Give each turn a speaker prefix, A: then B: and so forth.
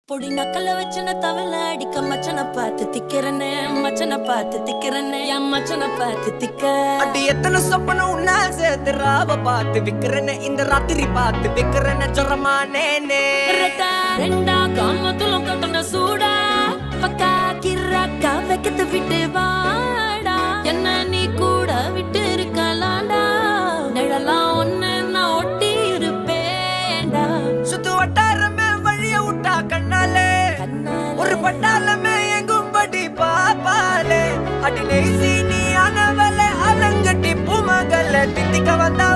A: பொடி நக்கல வச்சன தவள அடிக்க மச்சன பார்த்து திக்கிறனே மச்சன பார்த்து திக்கிறனே என் மச்சன பார்த்து திக்க
B: அடி எத்தனை சொப்பன உன்னா சேர்த்து ராவ பார்த்து விக்கிறனே இந்த ராத்திரி பார்த்து விக்கிறனே ஜொரமானே
A: ரெண்டா காமத்துலம் கட்டண சூடா பக்கா கிராக்கா வைக்கத்து விட்டு வாடா என்ன நீ கூட விட்டு இருக்கலாண்டா நிழலாம் ஒன்னு நான் ஒட்டி இருப்பேன்டா
B: சுத்து வட்டாரமே வழிய விட்டா கண்ணாலே ஒரு பட்டாளமே எங்கும்படி பாப்பாலே அடி நெய்சி நீ ஆனவளே அலங்கட்டி பூமகள தித்திக்க வந்தா